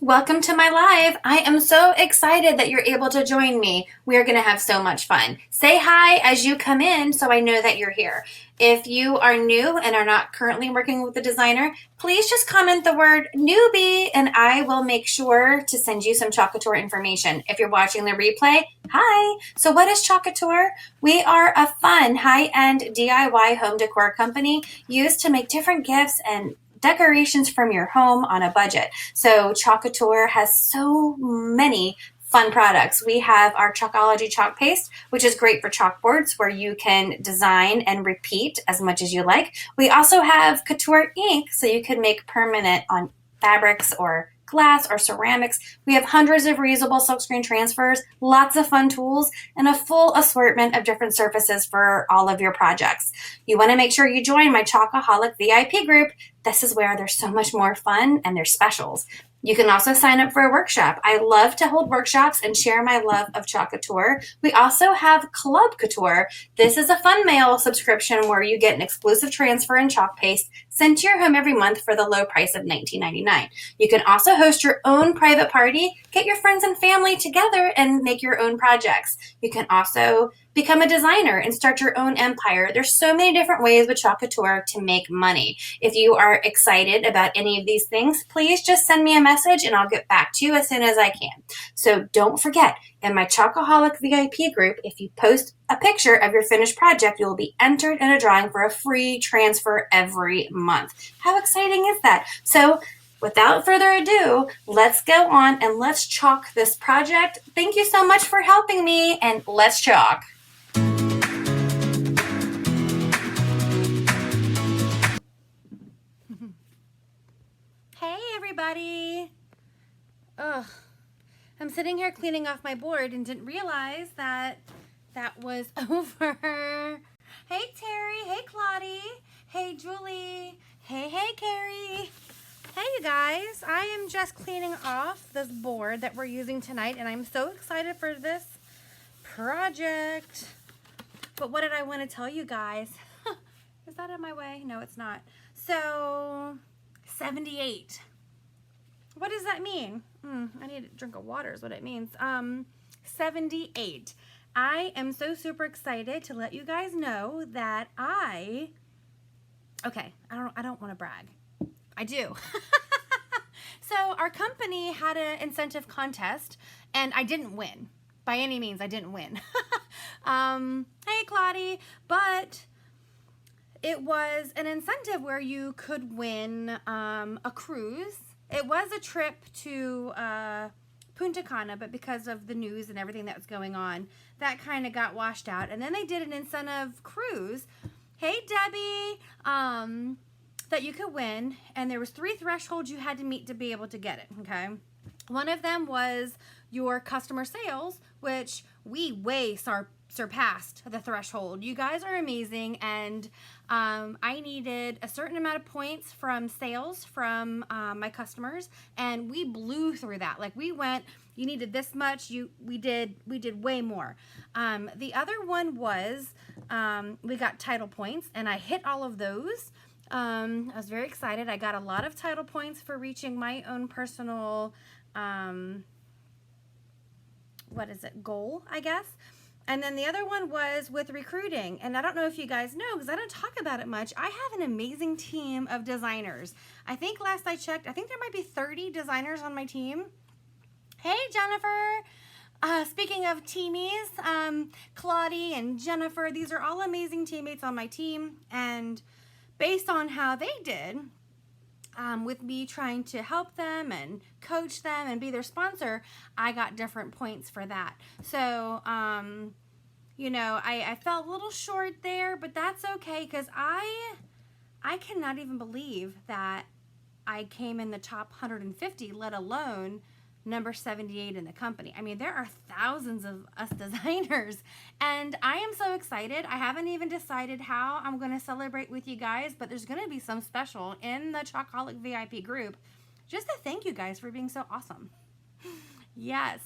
Welcome to my live. I am so excited that you're able to join me. We are going to have so much fun. Say hi as you come in so I know that you're here. If you are new and are not currently working with a designer, please just comment the word newbie and I will make sure to send you some Chalk Couture information. If you're watching the replay, hi. So what is Chalk Couture? We are a fun high-end DIY home decor company used to make different gifts and decorations from your home on a budget. So Chalk Couture has so many fun products. We have our Chalkology chalk paste, which is great for chalkboards where you can design and repeat as much as you like. We also have Couture ink, so you can make permanent on fabrics or glass or ceramics. We have hundreds of reusable silkscreen transfers, lots of fun tools, and a full assortment of different surfaces for all of your projects. You want to make sure you join my Chalkaholic VIP group. This is where there's so much more fun and there's specials. You can also sign up for a workshop. I love to hold workshops and share my love of Chalk Couture. We also have Club Couture. This is a fun mail subscription where you get an exclusive transfer and chalk paste sent to your home every month for the low price of $19.99. You can also host your own private party, get your friends and family together and make your own projects. You can also become a designer and start your own empire. There's so many different ways with Chalk Couture to make money. If you are excited about any of these things, please just send me a message and I'll get back to you as soon as I can. So don't forget, in my Chalkaholic VIP group, if you post a picture of your finished project, you will be entered in a drawing for a free transfer every month. How exciting is that? So without further ado, let's go on and let's chalk this project. Thank you so much for helping me, and let's chalk. Hey everybody! Ugh, I'm sitting here cleaning off my board and didn't realize that that was over. Hey Terry, hey Claudie, hey Julie, hey Carrie. Hey you guys, I am just cleaning off this board that we're using tonight and I'm so excited for this project. But what did I want to tell you guys? Is that in my way? No, it's not. So 78. What does that mean? I need a drink of water is what it means. 78. I am so super excited to let you guys know that I don't want to brag. I do. So our company had an incentive contest and I didn't win. By any means, I didn't win. Hey Claudie, but it was an incentive where you could win a cruise. It was a trip to Punta Cana, but because of the news and everything that was going on, that kind of got washed out. And then they did an incentive cruise. Hey Debbie, that you could win, and there was 3 thresholds you had to meet to be able to get it. Okay, one of them was your customer sales, which we way surpassed the threshold. You guys are amazing, and I needed a certain amount of points from sales from my customers, and we blew through that. Like we went, you needed this much, we did way more. The other one was we got title points, and I hit all of those. I was very excited. I got a lot of title points for reaching my own personal goal, I guess. And then the other one was with recruiting. And I don't know if you guys know, because I don't talk about it much, I have an amazing team of designers. I think last I checked, I think there might be 30 designers on my team. Hey, Jennifer. Speaking of teamies, Claudie and Jennifer, these are all amazing teammates on my team. And based on how they did, with me trying to help them and coach them and be their sponsor, I got different points for that. So, you know, I fell a little short there, but that's okay because I cannot even believe that I came in the top 150, let alone number 78 in the company. I mean, there are thousands of us designers, and I am so excited. I haven't even decided how I'm going to celebrate with you guys, but there's going to be some special in the Chalkaholic VIP group just to thank you guys for being so awesome. Yes.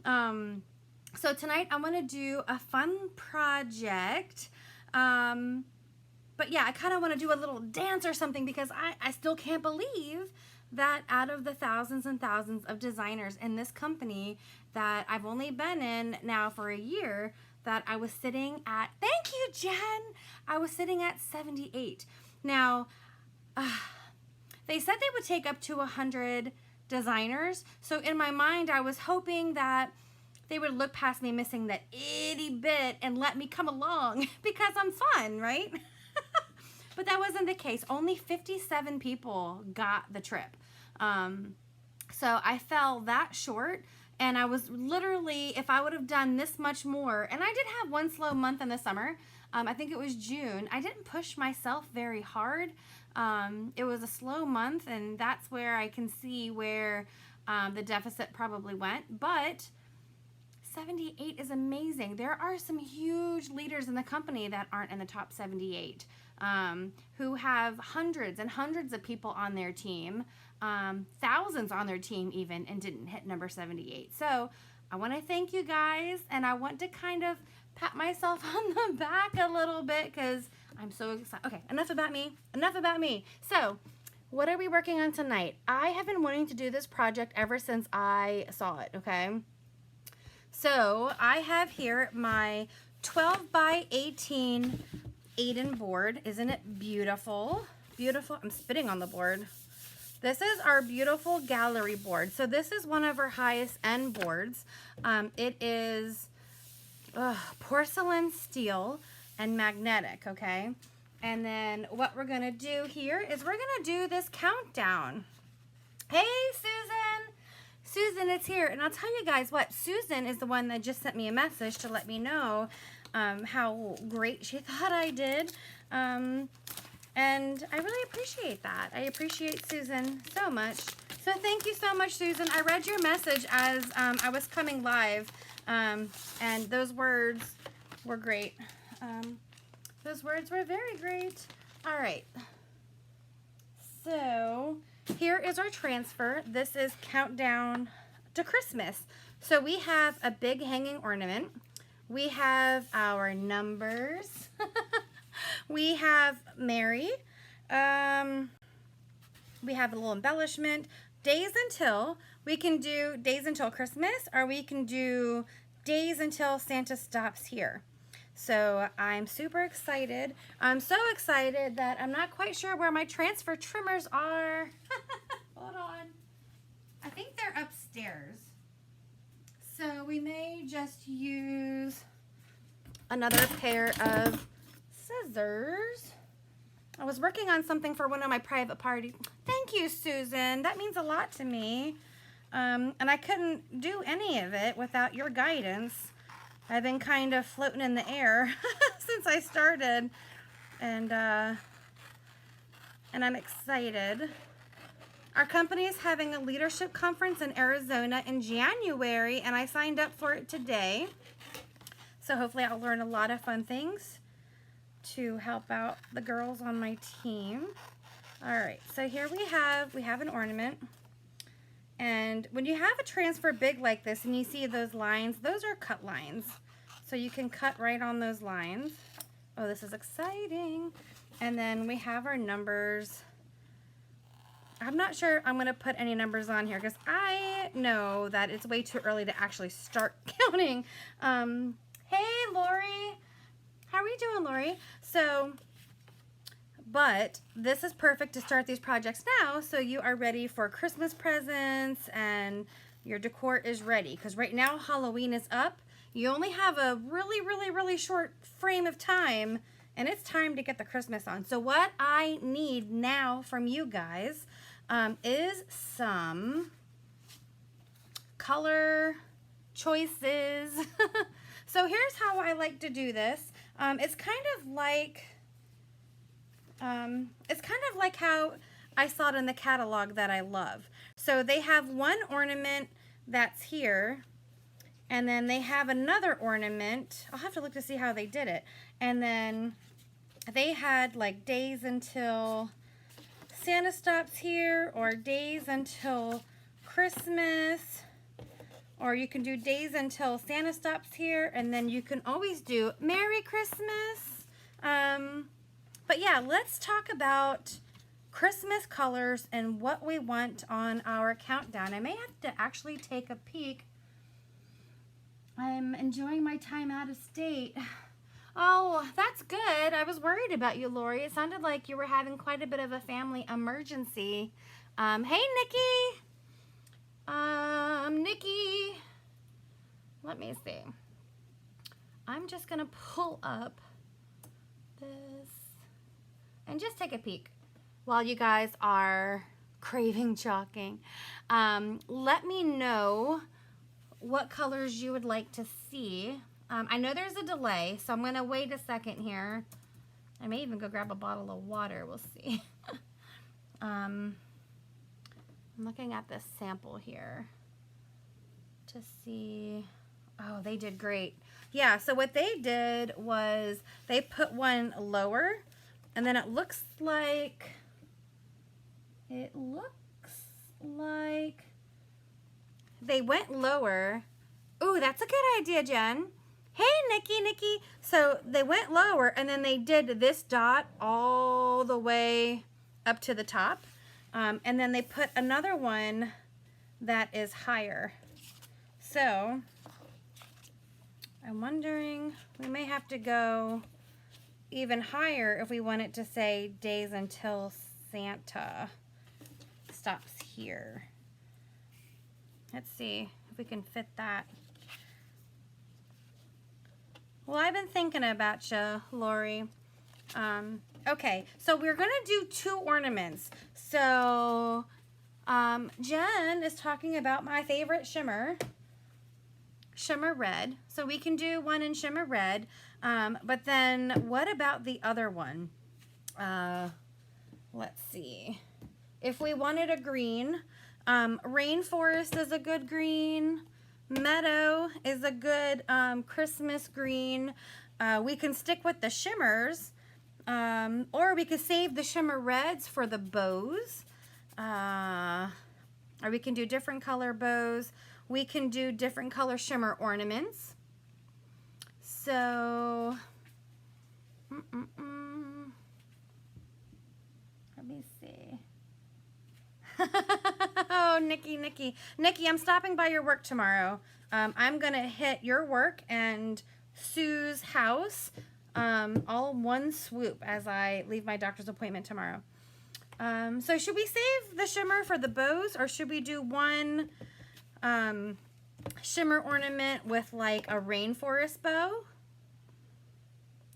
So tonight I want to do a fun project. But yeah, I kind of want to do a little dance or something because I still can't believe that out of the thousands and thousands of designers in this company that I've only been in now for a year, that I was sitting at, thank you, Jen, I was sitting at 78. Now, they said they would take up to 100 designers. So in my mind, I was hoping that they would look past me missing that itty bit and let me come along because I'm fun, right? But that wasn't the case. Only 57 people got the trip. So I fell that short, and I was literally, if I would have done this much more, and I did have one slow month in the summer. I think it was June. I didn't push myself very hard. It was a slow month, and that's where I can see where the deficit probably went. But 78 is amazing. There are some huge leaders in the company that aren't in the top 78, who have hundreds and hundreds of people on their team, thousands on their team even, and didn't hit number 78. So I want to thank you guys, and I want to kind of pat myself on the back a little bit because I'm so excited. Okay, enough about me. Enough about me. So what are we working on tonight? I have been wanting to do this project ever since I saw it, okay? So I have here my 12 by 18 Aiden board. Isn't it beautiful? Beautiful. I'm spitting on the board. This is our beautiful gallery board. So this is one of our highest end boards. It is porcelain steel and magnetic, okay? And then what we're gonna do here is we're gonna do this countdown. Hey, Susan! Susan is here, and I'll tell you guys what, Susan is the one that just sent me a message to let me know how great she thought I did, and I really appreciate that. I appreciate Susan so much. So thank you so much, Susan. I read your message as I was coming live, and those words were great. Those words were very great. All right. So here is our transfer. This is Countdown to Christmas. So we have a big hanging ornament. We have our numbers. We have Mary. We have a little embellishment. Days until. We can do days until Christmas, or we can do days until Santa stops here. So I'm super excited. I'm so excited that I'm not quite sure where my transfer trimmers are. Hold on. I think they're upstairs. So we may just use another pair of scissors. I was working on something for one of my private parties. Thank you, Susan. That means a lot to me. And I couldn't do any of it without your guidance. I've been kind of floating in the air since I started, and I'm excited. Our company is having a leadership conference in Arizona in January, and I signed up for it today. So hopefully I'll learn a lot of fun things to help out the girls on my team. All right, so here we have an ornament. And when you have a transfer big like this and you see those lines, those are cut lines. So you can cut right on those lines. Oh, this is exciting. And then we have our numbers. I'm not sure I'm going to put any numbers on here because I know that it's way too early to actually start counting. Hey, Lori. How are you doing, Lori? But this is perfect to start these projects now, so you are ready for Christmas presents and your decor is ready. Because right now Halloween is up. You only have a really, really, really short frame of time, and it's time to get the Christmas on. So what I need now from you guys is some color choices. So here's how I like to do this. It's kind of like how I saw it in the catalog that I love. So they have one ornament that's here, and then they have another ornament. I'll have to look to see how they did it. And then they had like days until Santa stops here, or days until Christmas, or you can do days until Santa stops here, and then you can always do Merry Christmas. But yeah, let's talk about Christmas colors and what we want on our countdown. I may have to actually take a peek. I'm enjoying my time out of state. Oh, that's good. I was worried about you, Lori. It sounded like you were having quite a bit of a family emergency. Hey, Nikki. Nikki. Let me see. I'm just going to pull up this and just take a peek while you guys are craving chalking. Let me know what colors you would like to see. I know there's a delay, so I'm going to wait a second here. I may even go grab a bottle of water. We'll see. I'm looking at this sample here to see. Oh, they did great. Yeah, so what they did was they put one lower, and then it looks like they went lower. Ooh, that's a good idea, Jen. Hey, Nikki. So they went lower, and then they did this dot all the way up to the top. And then they put another one that is higher. So I'm wondering, we may have to go even higher if we want it to say days until Santa stops here. Let's see if we can fit that. Well, I've been thinking about you, Lori. Okay, so we're gonna do 2 ornaments. So Jen is talking about my favorite shimmer red. So we can do one in shimmer red. But then what about the other one? Let's see. If we wanted a green, rainforest is a good green. Meadow is a good Christmas green. We can stick with the shimmers, or we could save the shimmer reds for the bows. Or we can do different color bows. We can do different color shimmer ornaments. So, let me see. Oh, Nikki, I'm stopping by your work tomorrow. I'm gonna hit your work and Sue's house all in one swoop as I leave my doctor's appointment tomorrow. So should we save the shimmer for the bows, or should we do one shimmer ornament with like a rainforest bow?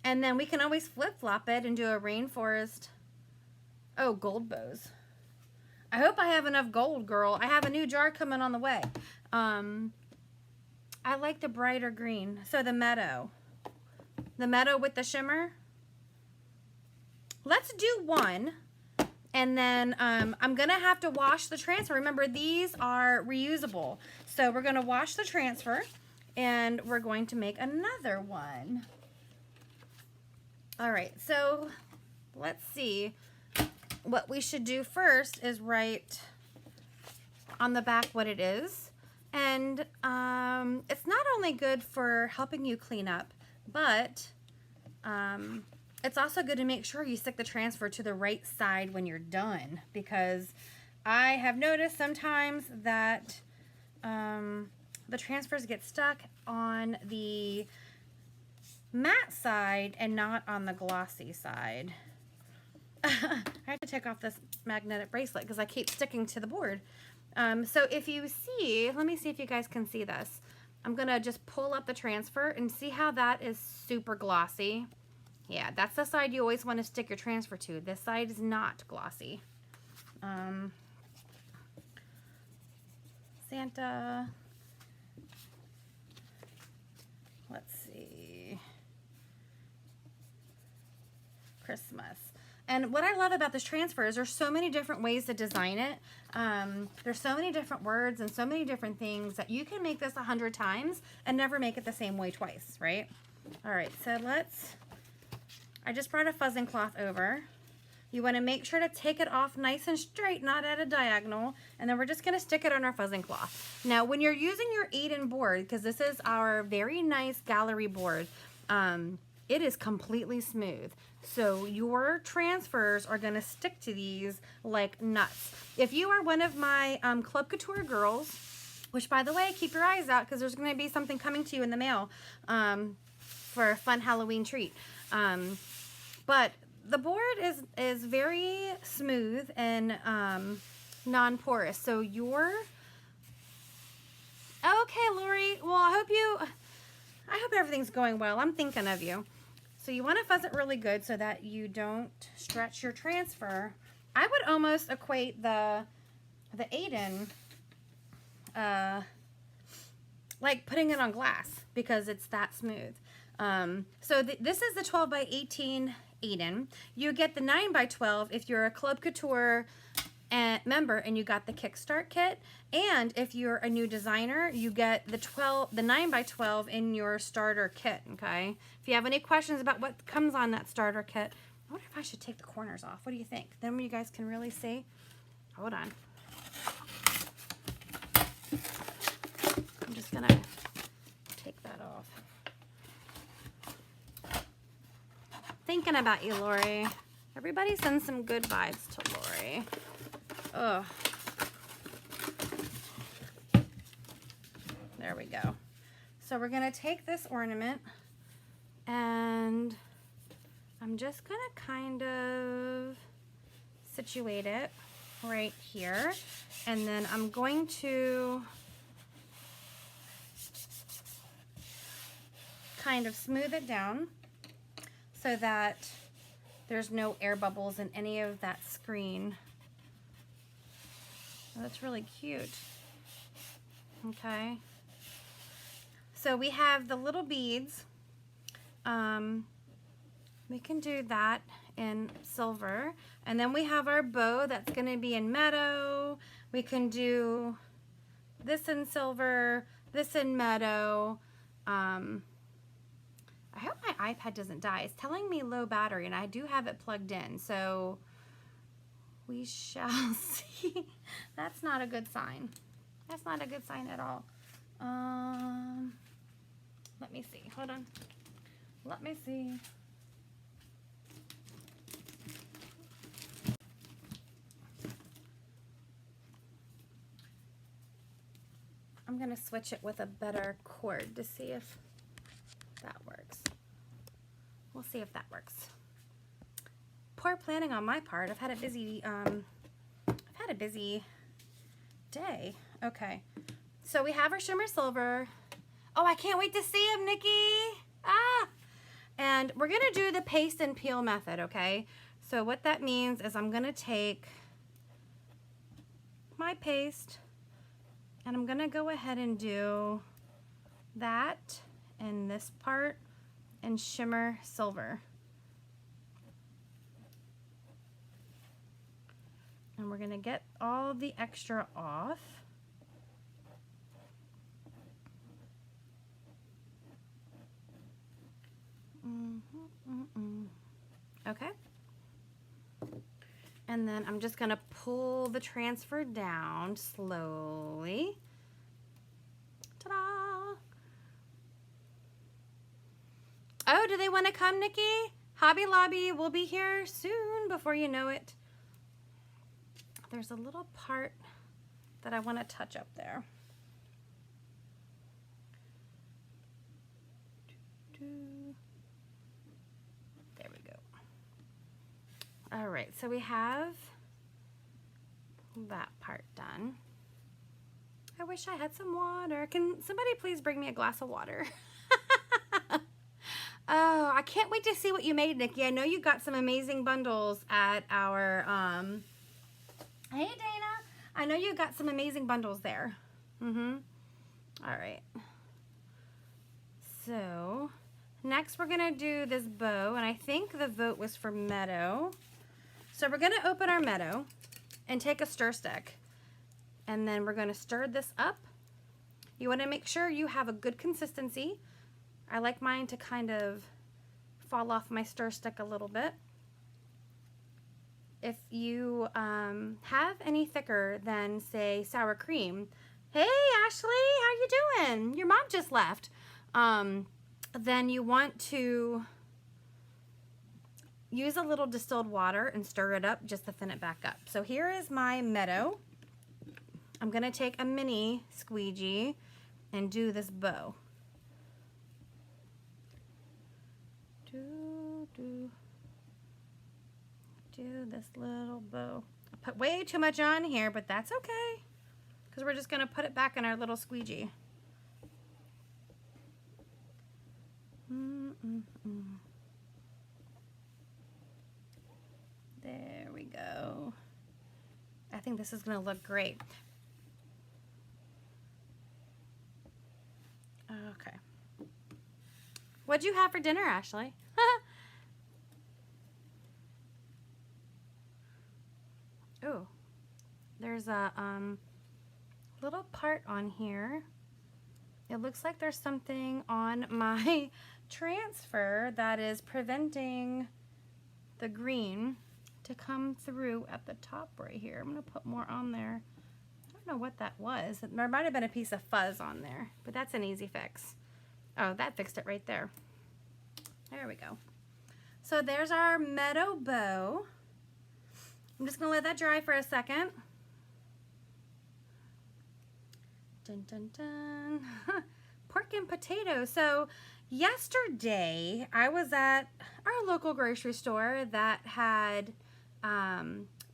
And then we can always flip-flop it and do a rainforest. Oh, gold bows. I hope I have enough gold, girl. I have a new jar coming on the way. I like the brighter green. So the meadow. The meadow with the shimmer. Let's do one. And then I'm going to have to wash the transfer. Remember, these are reusable. So we're going to wash the transfer. And we're going to make another one. All right. So let's see. What we should do first is write on the back what it is. And it's not only good for helping you clean up, but it's also good to make sure you stick the transfer to the right side when you're done, because I have noticed sometimes that the transfers get stuck on the matte side and not on the glossy side. I have to take off this magnetic bracelet because I keep sticking to the board. So if you see, let me see if you guys can see this. I'm going to just pull up the transfer and see how that is super glossy. Yeah, that's the side you always want to stick your transfer to. This side is not glossy. Santa. Let's see. Christmas. And what I love about this transfer is there's so many different ways to design it. There's so many different words and so many different things that you can make this 100 times and never make it the same way twice, right? All right, so I just brought a fuzzing cloth over. You want to make sure to take it off nice and straight, not at a diagonal, and then we're just going to stick it on our fuzzing cloth. Now, when you're using your Aiden board, because this is our very nice gallery board, it is completely smooth. So your transfers are gonna stick to these like nuts. If you are one of my Club Couture girls, which by the way, keep your eyes out because there's gonna be something coming to you in the mail for a fun Halloween treat. But the board is very smooth and non-porous. So okay, Lori. Well, I hope everything's going well. I'm thinking of you. So you want to fuzz it really good so that you don't stretch your transfer. I would almost equate the Aiden like putting it on glass because it's that smooth. So this is the 12 by 18 Aiden. You get the 9 by 12 if you're a Club Couture member and you got the Kickstart kit, and if you're a new designer, you get the 9 by 12 in your starter kit. Okay. If you have any questions about what comes on that starter kit, I wonder if I should take the corners off. What do you think? Then you guys can really see. Hold on. I'm just gonna take that off. Thinking about you, Lori. Everybody send some good vibes to Lori. Ugh. There we go. So we're gonna take this ornament and I'm just gonna kind of situate it right here, and then I'm going to kind of smooth it down so that there's no air bubbles in any of that screen. Oh, that's really cute. Okay. So we have the little beads. We can do that in silver. And then we have our bow that's going to be in meadow. We can do this in silver, this in meadow. I hope my iPad doesn't die. It's telling me low battery, and I do have it plugged in, so we shall see. That's not a good sign. That's not a good sign at all. Let me see. Hold on. Let me see. I'm going to switch it with a better cord to see if that works. We'll see if that works. Poor planning on my part. I've had a busy day. Okay. So we have our shimmer silver. Oh, I can't wait to see him, Nikki. Ah! And we're going to do the paste and peel method, okay? So what that means is I'm going to take my paste and I'm going to go ahead and do that and this part in shimmer silver. And we're going to get all the extra off. Okay. And then I'm just going to pull the transfer down slowly. Ta-da! Oh, do they want to come, Nikki? Hobby Lobby will be here soon before you know it. There's a little part that I want to touch up there. There we go. All right, so we have that part done. I wish I had some water. Can somebody please bring me a glass of water? Oh, I can't wait to see what you made, Nikki. I know you got some amazing bundles at our, hey, Dana. I know you got some amazing bundles there. All right. So, next we're going to do this bow, and I think the vote was for meadow. So we're going to open our meadow and take a stir stick, and then we're going to stir this up. You want to make sure you have a good consistency. I like mine to kind of fall off my stir stick a little bit. If you have any thicker than, say, sour cream, hey, Ashley, how you doing? Your mom just left. Then you want to use a little distilled water and stir it up just to thin it back up. So here is my meadow. I'm going to take a mini squeegee and do this bow. Do this little bow. I put way too much on here, but that's okay, because we're just going to put it back in our little squeegee. There we go. I think this is going to look great. Okay. What'd you have for dinner, Ashley? Oh, there's a little part on here. It looks like there's something on my transfer that is preventing the green to come through at the top right here. I'm going to put more on there. I don't know what that was. There might have been a piece of fuzz on there, but that's an easy fix. Oh, that fixed it right there. There we go. So there's our meadow bow. I'm just going to let that dry for a second. Dun, dun, dun. Pork and potato. So yesterday I was at our local grocery store that had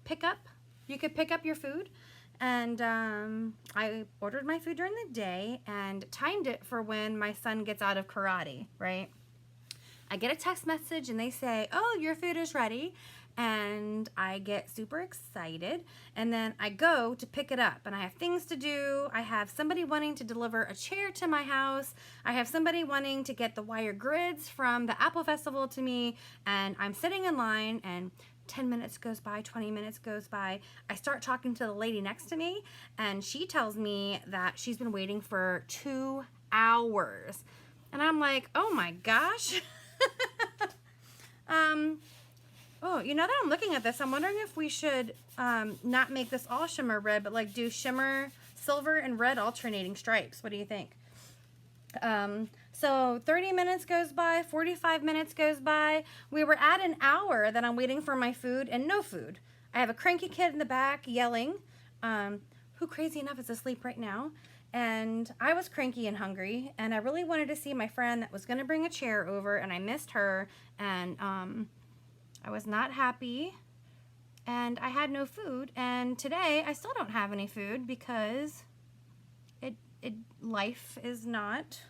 pickup. You could pick up your food. And I ordered my food during the day and timed it for when my son gets out of karate, right? I get a text message and they say, oh, your food is ready. And I get super excited, and then I go to pick it up, and I have things to do. I have somebody wanting to deliver a chair to my house. I have somebody wanting to get the wire grids from the Apple Festival to me, and I'm sitting in line, and 10 minutes goes by, 20 minutes goes by. I start talking to the lady next to me, and she tells me that she's been waiting for 2 hours. And I'm like, oh my gosh. Oh, you know that I'm looking at this, I'm wondering if we should not make this all shimmer red, but like do shimmer, silver, and red alternating stripes. What do you think? So 30 minutes goes by, 45 minutes goes by. We were at an hour that I'm waiting for my food and no food. I have a cranky kid in the back yelling, who crazy enough is asleep right now. And I was cranky and hungry, and I really wanted to see my friend that was going to bring a chair over, and I missed her, and I was not happy, and I had no food, and today I still don't have any food because life is not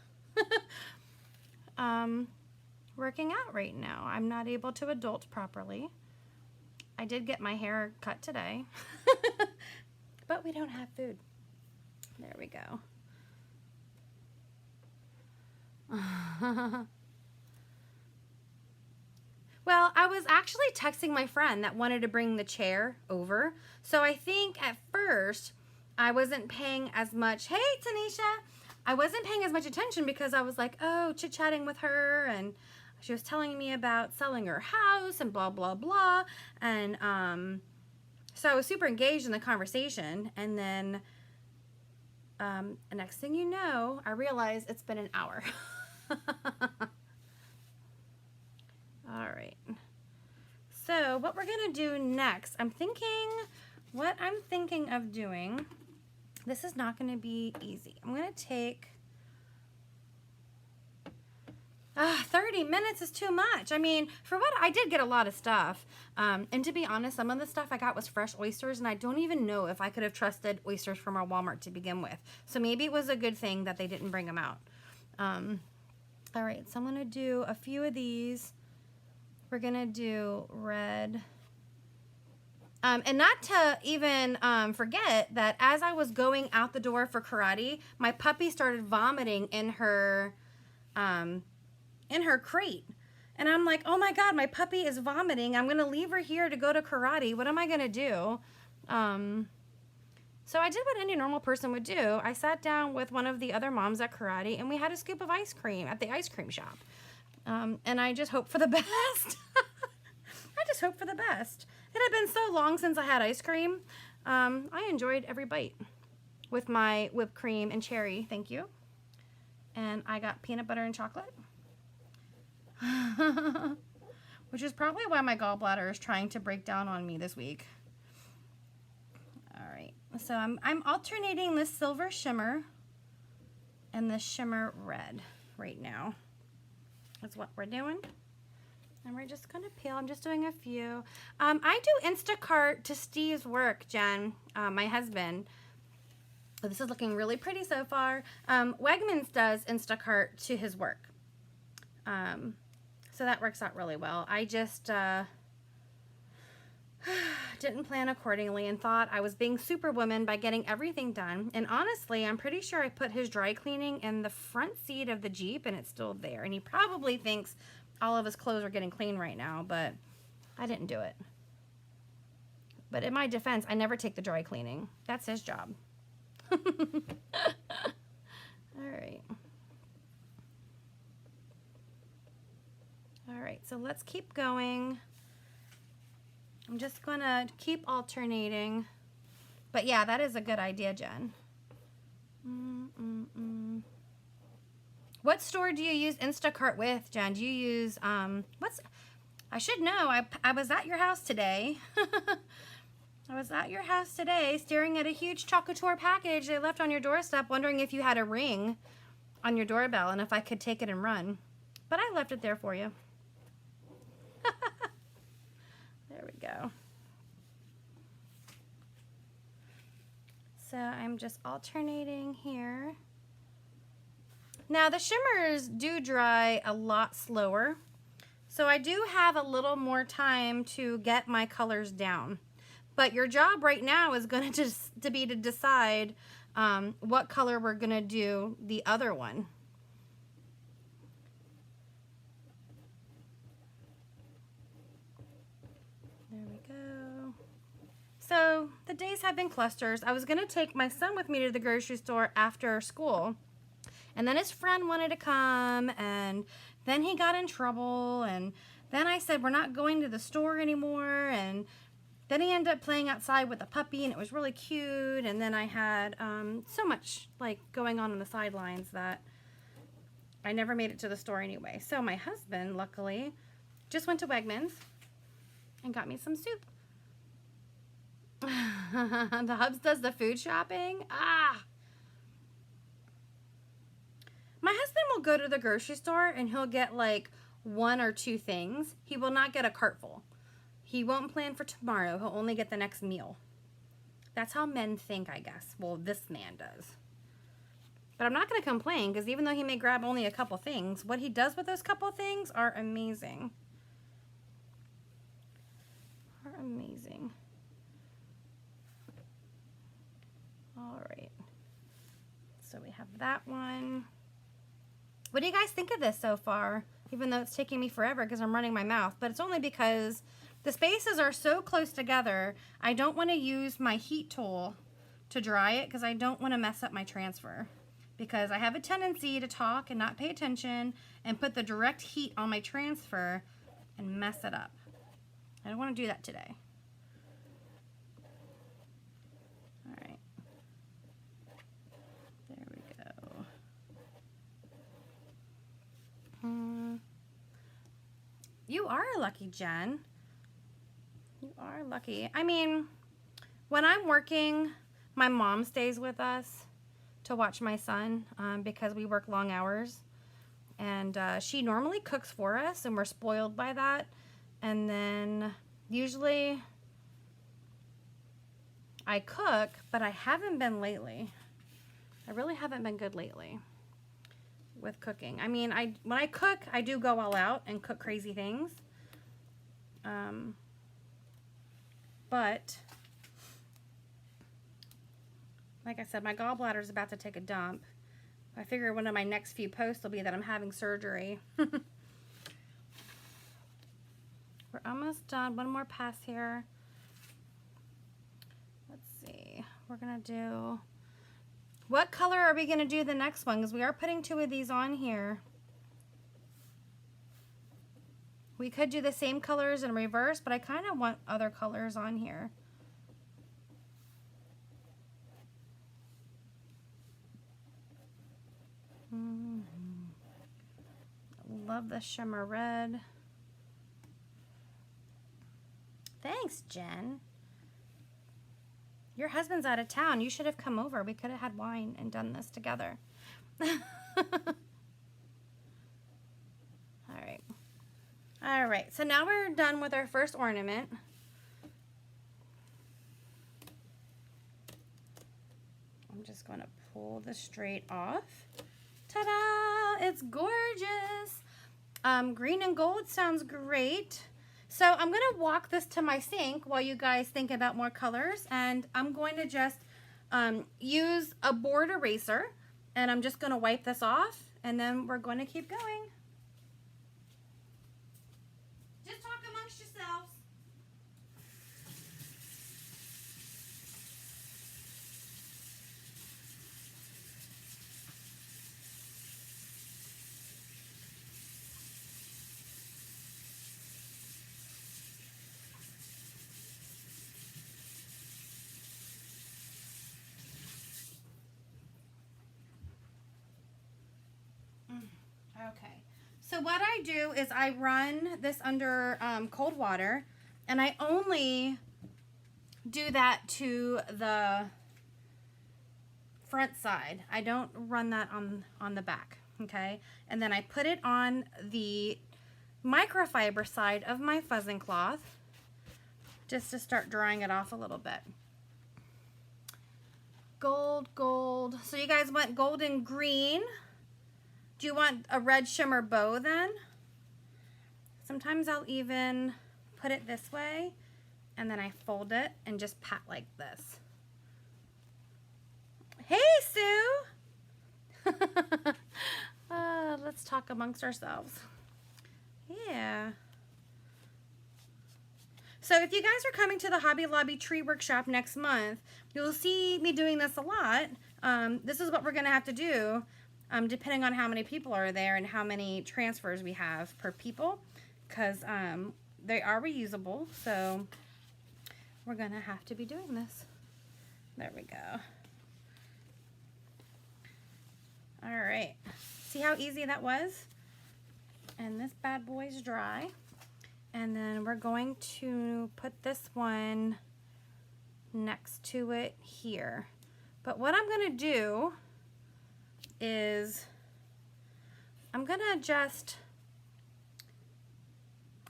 working out right now. I'm not able to adult properly. I did get my hair cut today, but we don't have food. There we go. Well, I was actually texting my friend that wanted to bring the chair over. So I think at first I wasn't paying as much, hey Tanisha, I wasn't paying as much attention because I was like, oh, chit-chatting with her, and she was telling me about selling her house and blah, blah, blah. And so I was super engaged in the conversation. And then the next thing you know, I realized it's been an hour. All right. So what we're going to do next, what I'm thinking of doing, this is not going to be easy. I'm going to take, 30 minutes is too much. I mean, for what, I did get a lot of stuff. And to be honest, some of the stuff I got was fresh oysters, and I don't even know if I could have trusted oysters from our Walmart to begin with. So maybe it was a good thing that they didn't bring them out. All right, so I'm going to do a few of these. We're going to do red. And not to even forget that as I was going out the door for karate, my puppy started vomiting in her crate. And I'm like, oh my God, my puppy is vomiting. I'm going to leave her here to go to karate. What am I going to do? So I did what any normal person would do. I sat down with one of the other moms at karate, and we had a scoop of ice cream at the ice cream shop. And I just hope for the best. I just hope for the best. It had been so long since I had ice cream. I enjoyed every bite with my whipped cream and cherry. Thank you. And I got peanut butter and chocolate. which is probably why my gallbladder is trying to break down on me this week. All right, so I'm alternating this silver shimmer and the shimmer red right now. That's what we're doing. And we're just gonna peel. I'm just doing a few. I do Instacart to Steve's work, Jen, my husband. Oh, this is looking really pretty so far. Wegmans does Instacart to his work. So that works out really well. I just didn't plan accordingly and thought I was being superwoman by getting everything done. And honestly, I'm pretty sure I put his dry cleaning in the front seat of the Jeep and it's still there. And he probably thinks all of his clothes are getting clean right now, but I didn't do it. But in my defense, I never take the dry cleaning. That's his job. All right. All right, so let's keep going. I'm just gonna keep alternating. But yeah, that is a good idea, Jen. What store do you use Instacart with, Jen? Do you use, I should know, I was at your house today. I was at your house today staring at a huge Chalk Couture package they left on your doorstep, wondering if you had a ring on your doorbell and if I could take it and run. But I left it there for you. There we go. So I'm just alternating here. Now the shimmers do dry a lot slower, so I do have a little more time to get my colors down. But your job right now is going to be to decide what color we're going to do the other one. There we go. So the days have been clusters. I was going to take my son with me to the grocery store after school. And then his friend wanted to come, and then he got in trouble, and then I said, we're not going to the store anymore, and then he ended up playing outside with a puppy, and it was really cute, and then I had so much like going on the sidelines that I never made it to the store anyway. So my husband, luckily, just went to Wegmans and got me some soup. The Hubs does the food shopping. My husband will go to the grocery store and he'll get like 1 or 2 things. He will not get a cart full. He won't plan for tomorrow. He'll only get the next meal. That's how men think, I guess. Well, this man does. But I'm not going to complain because even though he may grab only a couple things, what he does with those couple things are amazing. Are amazing. All right. So we have that one. What do you guys think of this so far? Even though it's taking me forever because I'm running my mouth, but it's only because the spaces are so close together. I don't want to use my heat tool to dry it because I don't want to mess up my transfer, because I have a tendency to talk and not pay attention and put the direct heat on my transfer and mess it up. I don't want to do that today. All right. There we go. You are lucky, Jen. You are lucky. I mean, when I'm working, my mom stays with us to watch my son because we work long hours. And she normally cooks for us, and we're spoiled by that. And then usually I cook, but I haven't been lately. I really haven't been good lately with cooking. I mean, when I cook, I do go all out and cook crazy things. But like I said, my gallbladder is about to take a dump. I figure one of my next few posts will be that I'm having surgery. We're almost done. One more pass here. Let's see. We're going to do... What color are we going to do the next one? Because we are putting 2 of these on here. We could do the same colors in reverse, but I kind of want other colors on here. Love the shimmer red. Thanks, Jen. Your husband's out of town. You should have come over. We could have had wine and done this together. All right, so now we're done with our first ornament. I'm just going to pull the straight off. Ta-da! It's gorgeous. Green and gold sounds great. So I'm going to walk this to my sink while you guys think about more colors, and I'm going to just use a board eraser, and I'm just going to wipe this off, and then we're going to keep going. Just talk amongst yourselves. Okay, so what I do is I run this under cold water, and I only do that to the front side. I don't run that on the back, okay? And then I put it on the microfiber side of my fuzzing cloth just to start drying it off a little bit. Gold, gold. So you guys want gold and green. Do you want a red shimmer bow then? Sometimes I'll even put it this way, and then I fold it and just pat like this. Hey, Sue! Let's talk amongst ourselves. Yeah. So if you guys are coming to the Hobby Lobby tree workshop next month, you'll see me doing this a lot. This is what we're gonna have to do. Depending on how many people are there and how many transfers we have per people, because they are reusable, so we're gonna have to be doing this. There we go. All right, see how easy that was? And this bad boy's dry, and then we're going to put this one next to it here. But what I'm gonna do is I'm gonna just,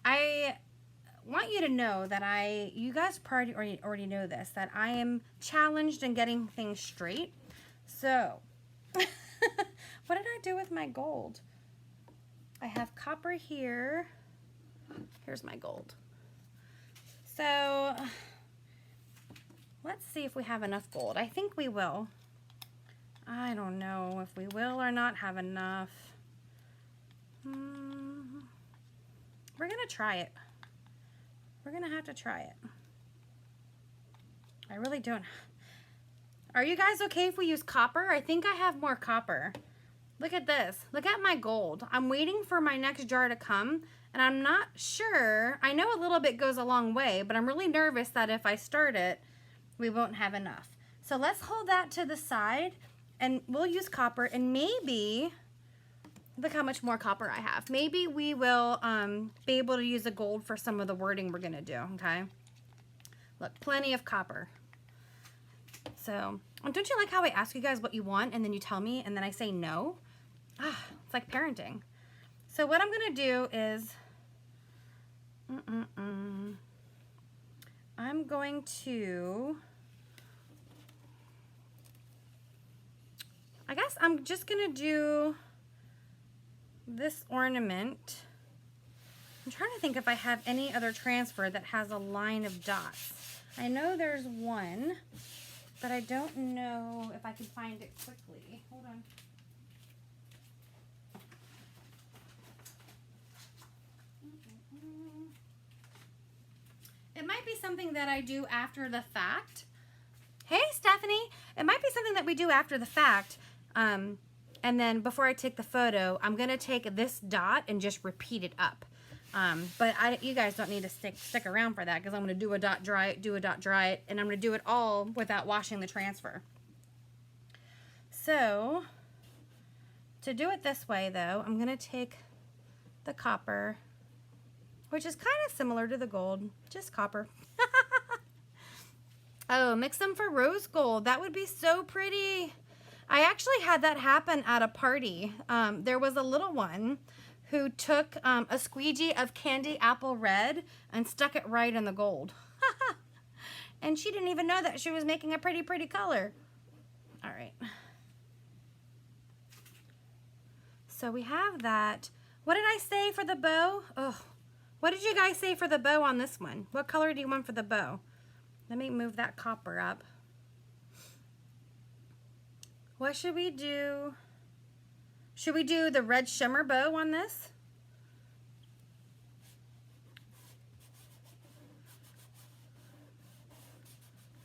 I want you to know that you guys probably already know this, that I am challenged in getting things straight. So what did I do with my gold? I have copper here. Here's my gold. So let's see if we have enough gold. I think we will. I don't know if we will or not have enough. We're gonna try it. We're gonna have to try it. I really don't. Are you guys okay if we use copper? I think I have more copper. Look at this. Look at my gold. I'm waiting for my next jar to come, and I'm not sure. I know a little bit goes a long way, but I'm really nervous that if I start it, we won't have enough. So let's hold that to the side, and we'll use copper, and maybe, look how much more copper I have. Maybe we will be able to use the gold for some of the wording we're gonna do, okay? Look, plenty of copper. So, don't you like how I ask you guys what you want, and then you tell me, and then I say no? Ah, it's like parenting. So what I'm gonna do is, I'm going to, I guess I'm just gonna do this ornament. I'm trying to think if I have any other transfer that has a line of dots. I know there's one, but I don't know if I can find it quickly. Hold on. It might be something that I do after the fact. Hey, Stephanie. It might be something that we do after the fact. And then before I take the photo, I'm going to take this dot and just repeat it up. But you guys don't need to stick around for that, because I'm going to do a dot, dry it, do a dot, dry it, and I'm going to do it all without washing the transfer. So, to do it this way, though, I'm going to take the copper. which is kind of similar to the gold, just copper. Oh, mix them for rose gold. That would be so pretty. I actually had that happen at a party. There was a little one who took a squeegee of candy apple red and stuck it right in the gold. And she didn't even know that she was making a pretty, pretty color. All right. So we have that. What did I say for the bow? Oh, what did you guys say for the bow on this one? What color do you want for the bow? Let me move that copper up. What should we do? Should we do the red shimmer bow on this?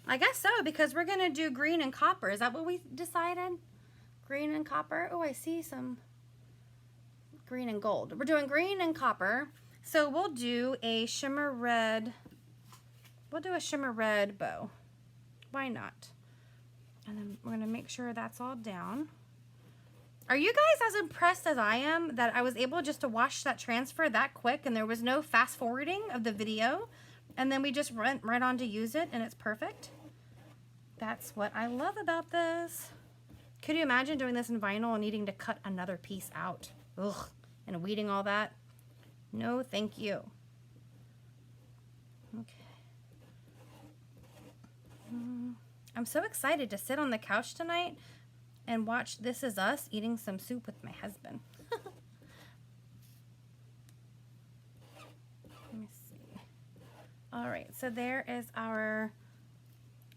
I guess so, because we're gonna do green and copper. Is that what we decided? Green and copper. Oh, I see some green and gold. We're doing green and copper. So we'll do a shimmer red. We'll do a shimmer red bow. Why not? And then we're gonna make sure that's all down. Are you guys as impressed as I am that I was able just to watch that transfer that quick and there was no fast forwarding of the video? And then we just went right on to use it and it's perfect. That's what I love about this. Could you imagine doing this in vinyl and needing to cut another piece out? Ugh, and weeding all that? No, thank you. Okay. I'm so excited to sit on the couch tonight and watch This Is Us eating some soup with my husband. Let me see. All right, so there is our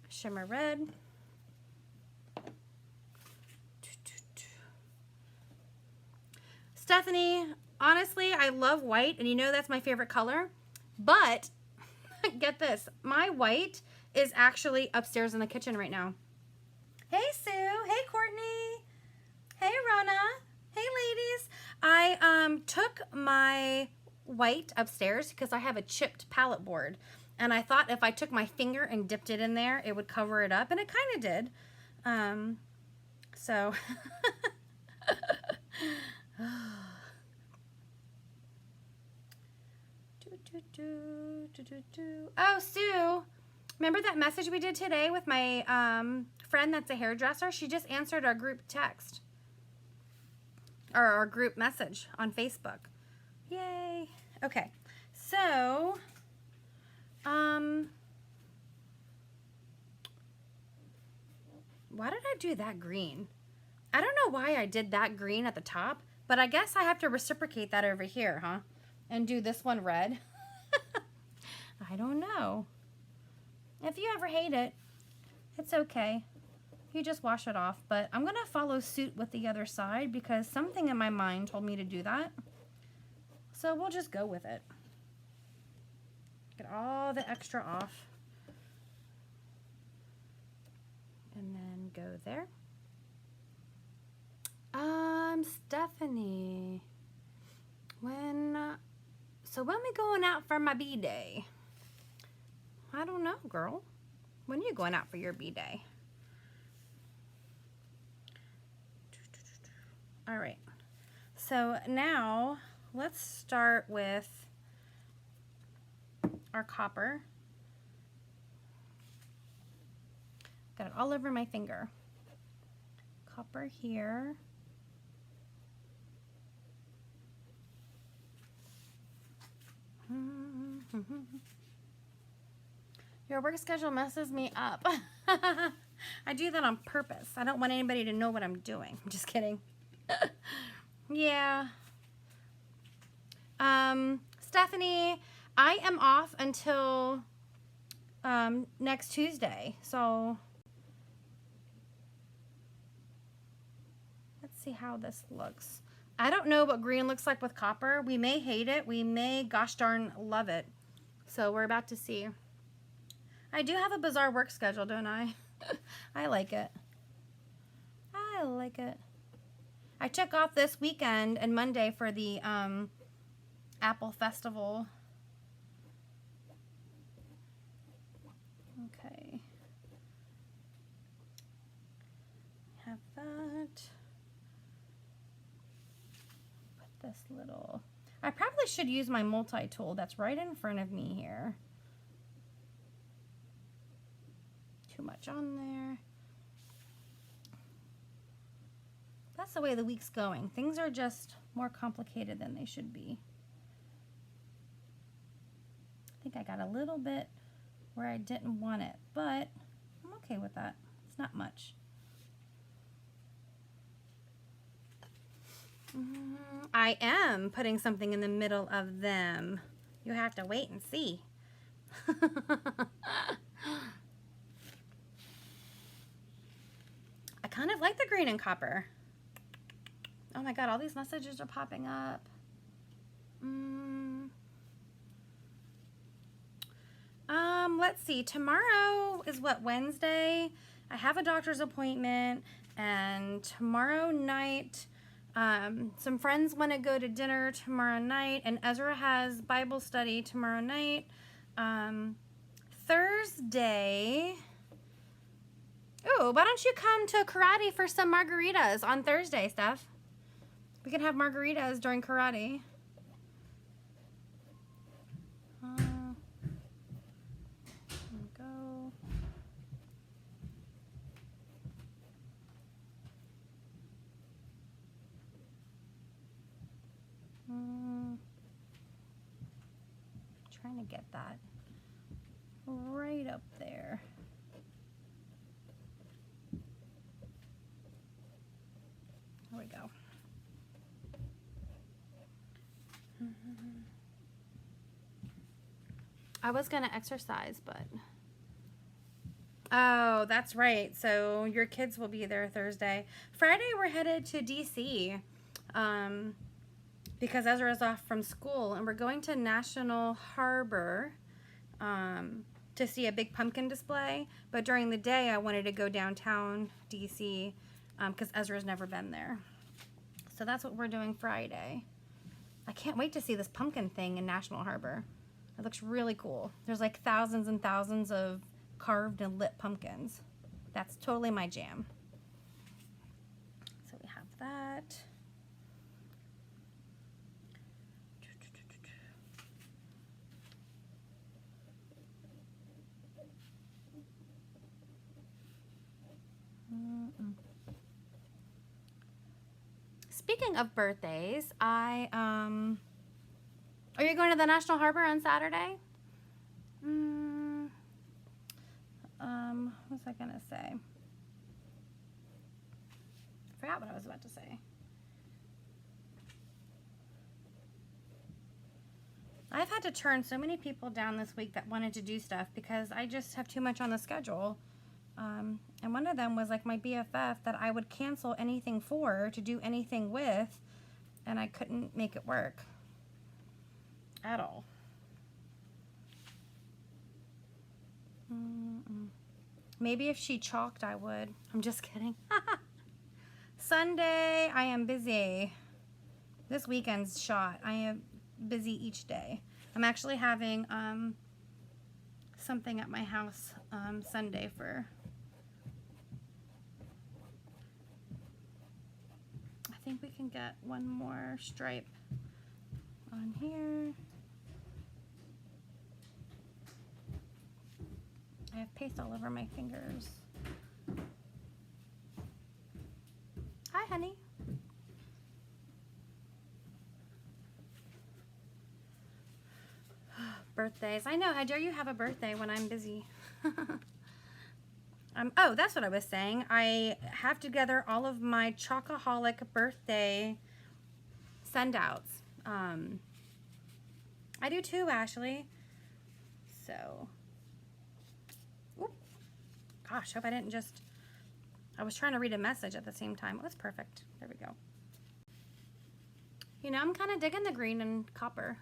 shimmer red. Stephanie, honestly, I love white, and you know that's my favorite color, but get this, my white is actually upstairs in the kitchen right now. Hey, Sue. Hey, Courtney. Hey, Rona. Hey, ladies. I took my white upstairs because I have a chipped palette board, and I thought if I took my finger and dipped it in there, it would cover it up, and it kind of did. So... Oh, Sue, remember that message we did today with my friend that's a hairdresser? She just answered our group text, or our group message on Facebook. Yay. Okay, so why did I do that green? I don't know why I did that green at the top, but I guess I have to reciprocate that over here, huh? And do this one red. I don't know. If you ever hate it, it's okay. You just wash it off. But I'm going to follow suit with the other side because something in my mind told me to do that. So we'll just go with it. Get all the extra off. And then go there. Stephanie. When we going out for my B-day? I don't know, girl. When are you going out for your B-day? All right. So now let's start with our copper. Got it all over my finger. Copper here. Your work schedule messes me up. I do that on purpose. I don't want anybody to know what I'm doing. I'm just kidding. Yeah. Stephanie, I am off until next Tuesday. So let's see how this looks. I don't know what green looks like with copper. We may hate it. We may gosh darn love it. So we're about to see. I do have a bizarre work schedule, don't I? I like it. I like it. I took off this weekend and Monday for the Apple Festival. Okay. Have that. Put this little... I probably probably should use my multi-tool that's right in front of me here. Too much on there. That's the way the week's going. Things are just more complicated than they should be. I think I got a little bit where I didn't want it, but I'm okay with that. It's not much. I am putting something in the middle of them. You have to wait and see. I kind of like the green and copper. Oh my god, all these messages are popping up. Let's see. Tomorrow is what, Wednesday? I have a doctor's appointment, and tomorrow night, some friends want to go to dinner tomorrow night, and Ezra has Bible study tomorrow night. Thursday. Oh, why don't you come to karate for some margaritas on Thursday, Steph? We can have margaritas during karate. There we go. Trying to get that right up there. There we go. I was gonna exercise, but oh, that's right. So your kids will be there Thursday. Friday we're headed to DC because Ezra's off from school, and we're going to National Harbor to see a big pumpkin display. But during the day I wanted to go downtown DC because Ezra's never been there. So that's what we're doing Friday. I can't wait to see this pumpkin thing in National Harbor. It looks really cool. There's like thousands and thousands of carved and lit pumpkins. That's totally my jam. So we have that. Speaking of birthdays, are you going to the National Harbor on Saturday? What was I gonna say? I forgot what I was about to say. I've had to turn so many people down this week that wanted to do stuff because I just have too much on the schedule. And one of them was like my BFF that I would cancel anything for to do anything with, and I couldn't make it work at all. Maybe if she chalked, I would. I'm just kidding. Sunday, I am busy. This weekend's shot. I am busy each day. I'm actually having something at my house Sunday for... I think we can get one more stripe on here. I have paste all over my fingers. Hi, honey. Birthdays. I know. How dare you have a birthday when I'm busy? Oh, that's what I was saying. I have together all of my Chalkaholic birthday send-outs. I do too, Ashley. So, oop. Gosh, hope I didn't just... I was trying to read a message at the same time. Oh, that's perfect. There we go. You know, I'm kind of digging the green and copper.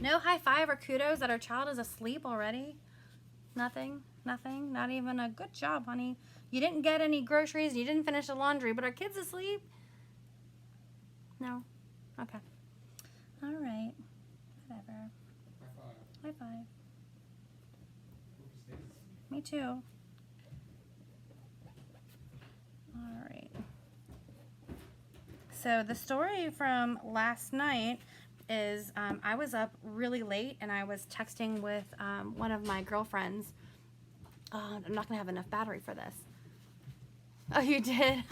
No high five or kudos that our child is asleep already. Nothing, nothing, not even a good job, honey. You didn't get any groceries, you didn't finish the laundry, but our kid's asleep? No? Okay. All right. Whatever. High five. Me too. All right. So the story from last night is I was up really late and I was texting with one of my girlfriends. I'm not gonna have enough battery for this. Oh, you did?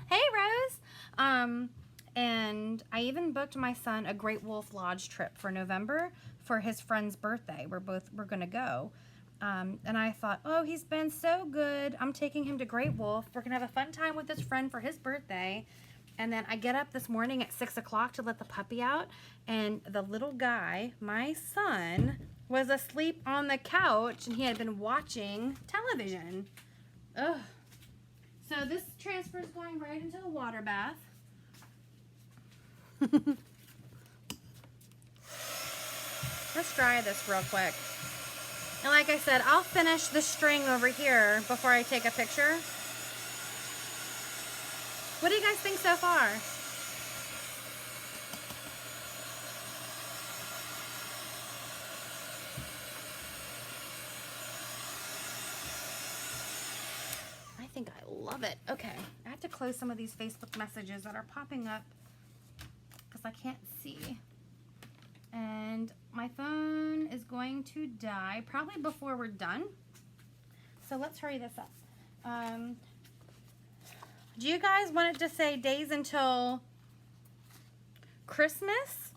Hey, Rose. And I even booked my son a Great Wolf Lodge trip for November for his friend's birthday. We're gonna go. And I thought, oh, he's been so good. I'm taking him to Great Wolf. We're gonna have a fun time with his friend for his birthday. And then I get up this morning at 6 o'clock to let the puppy out, and the little guy, my son, was asleep on the couch, and he had been watching television. Ugh. So this transfer is going right into the water bath. Let's dry this real quick. And like I said, I'll finish the string over here before I take a picture. What do you guys think so far? I think I love it. Okay, I have to close some of these Facebook messages that are popping up because I can't see. And my phone is going to die probably before we're done. So let's hurry this up. Do you guys want it to say days until Christmas?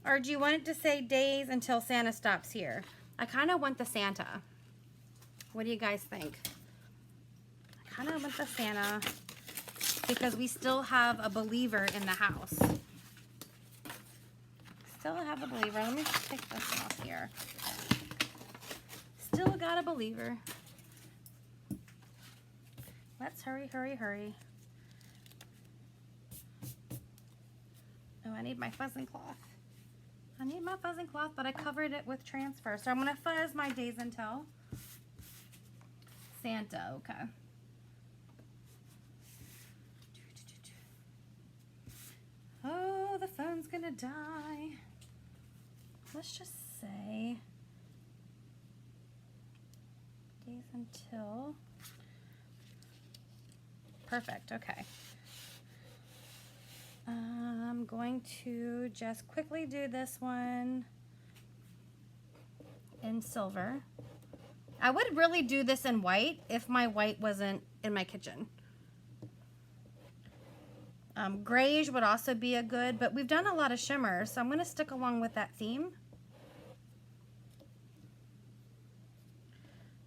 Or do you want it to say days until Santa stops here? I kind of want the Santa. What do you guys think? I kind of want the Santa because we still have a believer in the house. Still have a believer. Let me take this off here. Still got a believer. Let's hurry, hurry, hurry. Oh, I need my fuzzing cloth. I need my fuzzing cloth, but I covered it with transfer. So I'm going to fuzz my days until Santa. Okay. Oh, the phone's going to die. Let's just say days until. Perfect. Okay. I'm going to just quickly do this one in silver. I would really do this in white if my white wasn't in my kitchen. Grayish would also be a good, but we've done a lot of shimmer, so I'm going to stick along with that theme.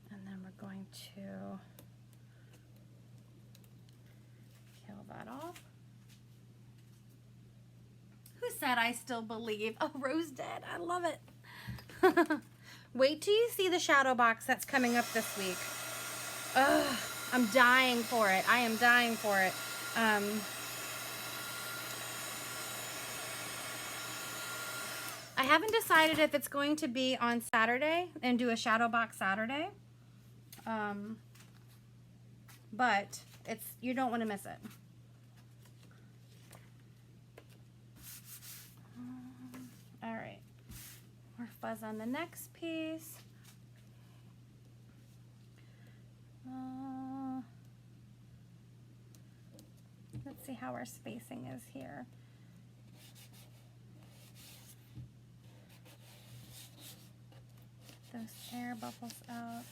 And then we're going to peel that off. Who said I still believe? Oh, Rose did. I love it. Wait till you see the shadow box that's coming up this week. Ugh, I'm dying for it. I am dying for it. I haven't decided if it's going to be on Saturday and do a shadow box Saturday. But you don't want to miss it. All right, more fuzz on the next piece. Let's see how our spacing is here. Those air bubbles out.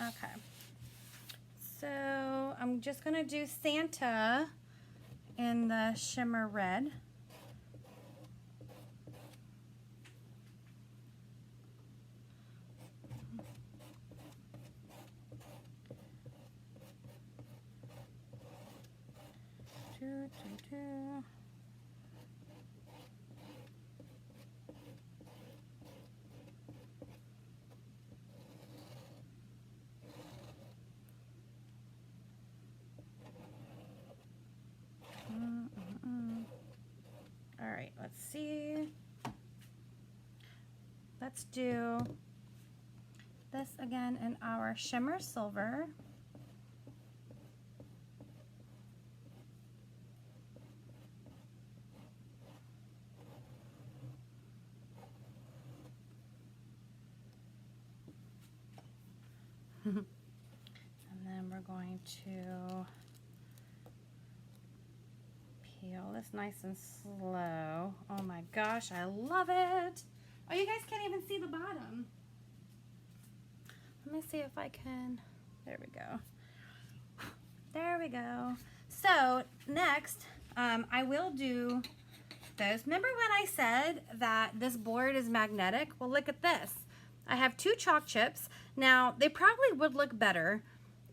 Okay, so I'm just gonna do Santa in the shimmer red. All right, let's see. Let's do this again in our shimmer silver. And then we're going to peel this nice and slow. Oh my gosh, I love it. Oh, you guys can't even see the bottom. Let me see if I can. There we go. There we go. So next, I will do those. Remember when I said that this board is magnetic? Well, look at this. I have 2 chalk chips. Now, they probably would look better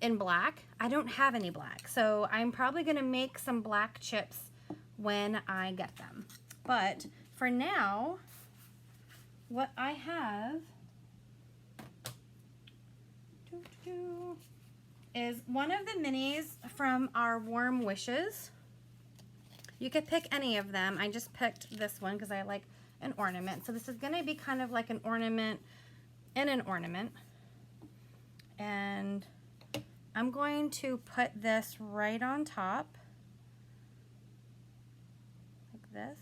in black. I don't have any black, so I'm probably gonna make some black chips when I get them. But for now, what I have is one of the minis from our Warm Wishes. You could pick any of them. I just picked this one because I like an ornament. So this is gonna be kind of like an ornament in an ornament. And I'm going to put this right on top, like this.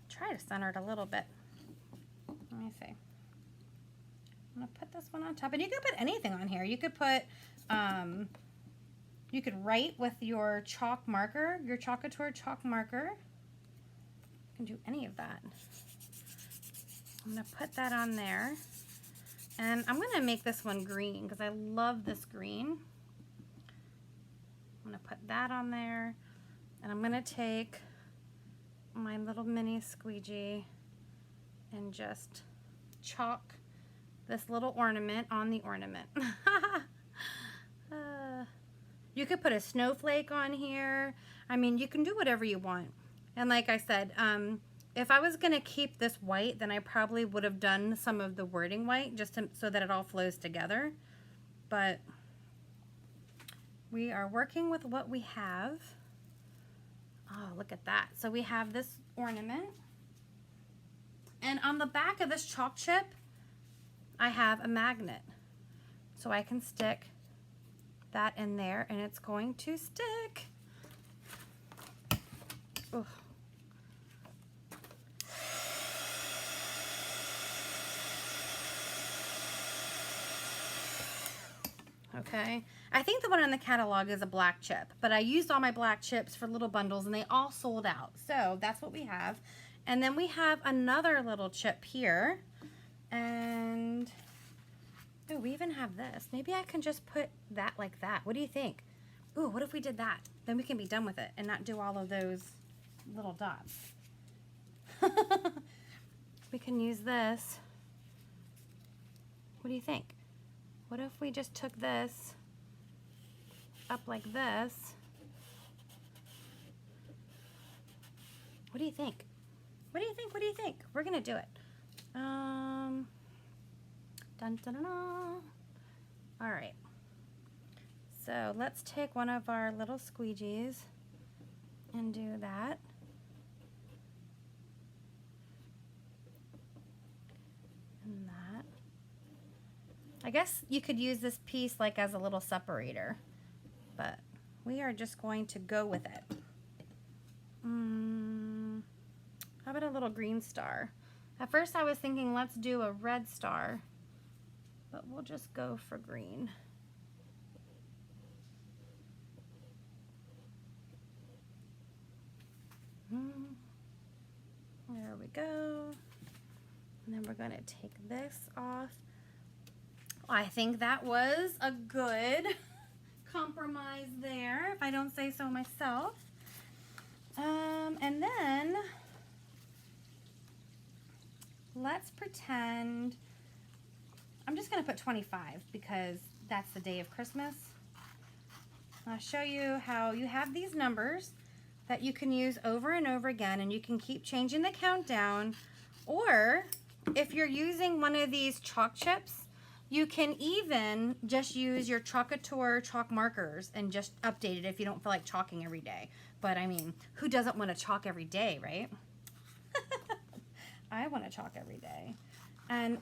Try to center it a little bit. Let me see. I'm gonna put this one on top, and you could put anything on here. You could put, you could write with your chalk marker, your Chalk Couture chalk marker. You can do any of that. I'm gonna put that on there. And I'm gonna make this one green because I love this green. I'm gonna put that on there. And I'm gonna take my little mini squeegee and just chalk this little ornament on the ornament. You could put a snowflake on here. I mean, you can do whatever you want. And like I said, if I was gonna keep this white, then I probably would have done some of the wording white just so that it all flows together. But we are working with what we have. Oh, look at that. So we have this ornament. And on the back of this chalk chip, I have a magnet. So I can stick that in there and it's going to stick. Ugh. Okay, I think the one in the catalog is a black chip, but I used all my black chips for little bundles and they all sold out. So that's what we have. And then we have another little chip here. And oh, we even have this. Maybe I can just put that like that. What do you think? Ooh, what if we did that? Then we can be done with it and not do all of those little dots. We can use this. What do you think? What if we just took this up like this? What do you think? What do you think? What do you think? We're gonna do it. Dun, dun, dun, dun. All right. So let's take one of our little squeegees and do that. And that. I guess you could use this piece like as a little separator, but we are just going to go with it. How about a little green star? At first I was thinking let's do a red star, but we'll just go for green. There we go. And then we're going to take this off. I think that was a good compromise there, if I don't say so myself. And then let's pretend, I'm just going to put 25 because that's the day of Christmas. I'll show you how you have these numbers that you can use over and over again, and you can keep changing the countdown. Or if you're using one of these chalk chips, you can even just use your Chalk Couture chalk markers and just update it if you don't feel like chalking every day. But I mean, who doesn't want to chalk every day, right? I want to chalk every day. And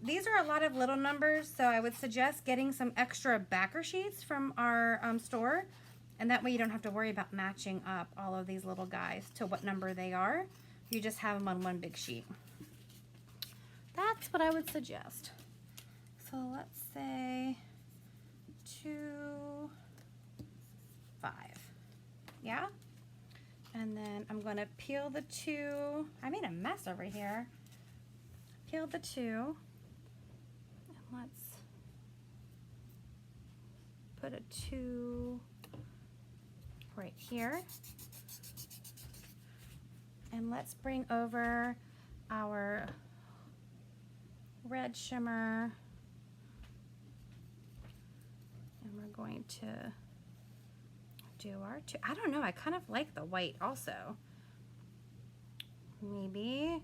these are a lot of little numbers, so I would suggest getting some extra backer sheets from our store. And that way you don't have to worry about matching up all of these little guys to what number they are. You just have them on one big sheet. That's what I would suggest. So let's say 2, 5. Yeah? And then I'm going to peel the 2. I made a mess over here. Peel the 2. And let's put a 2 right here. And let's bring over our red shimmer. And we're going to do our 2. I don't know, I kind of like the white also. Maybe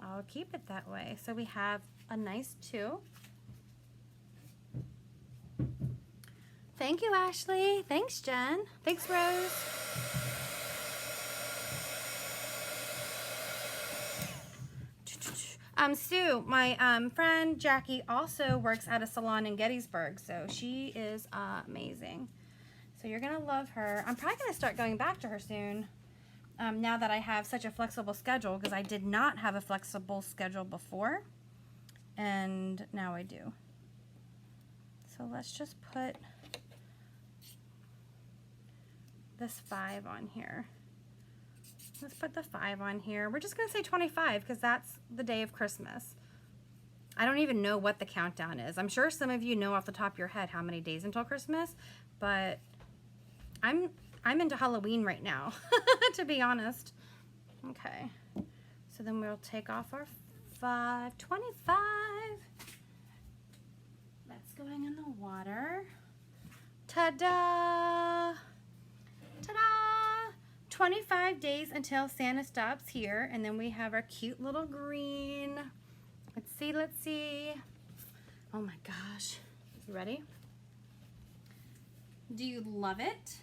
I'll keep it that way. So we have a nice 2. Thank you, Ashley. Thanks, Jen. Thanks, Rose. Sue, my friend Jackie also works at a salon in Gettysburg, so she is amazing. So you're gonna love her. I'm probably gonna start going back to her soon, now that I have such a flexible schedule, because I did not have a flexible schedule before, and now I do. So let's just put this 5 on here. Let's put the 5 on here. We're just gonna say 25 because that's the day of Christmas. I don't even know what the countdown is. I'm sure some of you know off the top of your head how many days until Christmas, but I'm into Halloween right now, to be honest. Okay, so then we'll take off our 5, 25. That's going in the water. Ta-da! Ta-da! 25 days until Santa stops here, and then we have our cute little green. Let's see, let's see. Oh my gosh. You ready? Do you love it?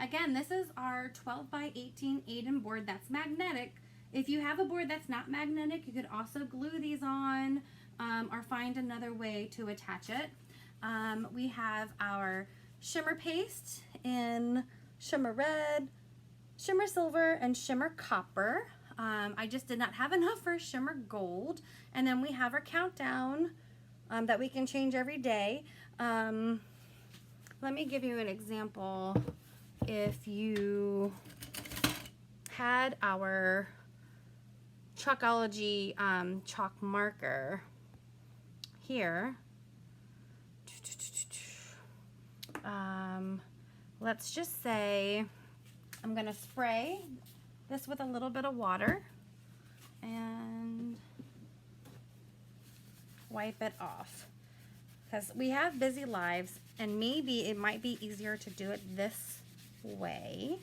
Again, this is our 12 by 18 Aiden board that's magnetic. If you have a board that's not magnetic, you could also glue these on, or find another way to attach it. We have our shimmer paste in shimmer red, shimmer silver, and shimmer copper. I just did not have enough for shimmer gold. And then we have our countdown that we can change every day. Let me give you an example. If you had our Chalkology chalk marker here, let's just say I'm gonna spray this with a little bit of water and wipe it off, because we have busy lives and maybe it might be easier to do it this way.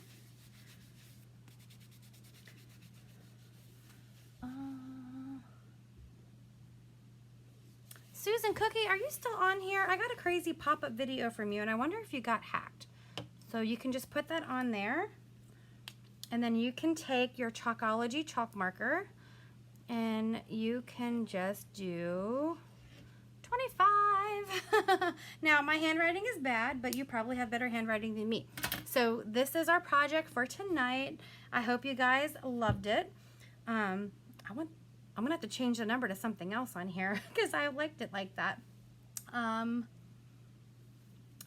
Susan Cookie, are you still on here? I got a crazy pop-up video from you and I wonder if you got hacked. So you can just put that on there, and then you can take your Chalkology chalk marker and you can just do 25. Now my handwriting is bad, but you probably have better handwriting than me. So this is our project for tonight. I hope you guys loved it. I'm gonna have to change the number to something else on here because I liked it like that.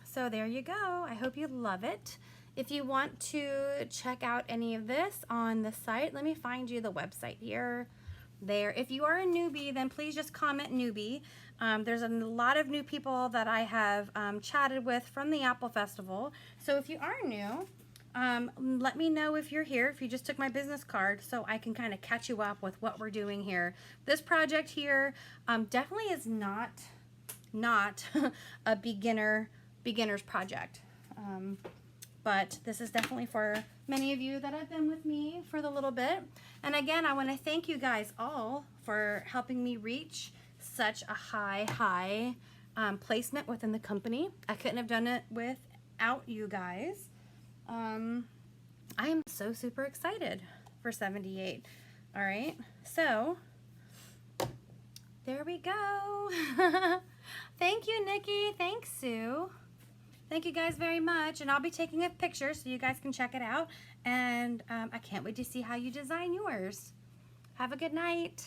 So there you go. I hope you love it. If you want to check out any of this on the site, let me find you the website here. There. If you are a newbie, then please just comment newbie. There's a lot of new people that I have chatted with from the Apple Festival. So if you are new, let me know if you're here, if you just took my business card, so I can kind of catch you up with what we're doing here. This project here definitely is not a beginner's project. But this is definitely for many of you that have been with me for the little bit. And again, I want to thank you guys all for helping me reach such a high placement within the company. I couldn't have done it without you guys. I am so super excited for 78. All right, so there we go. Thank you, Nikki. Thanks, Sue. Thank you guys very much, and I'll be taking a picture so you guys can check it out, and I can't wait to see how you design yours. Have a good night.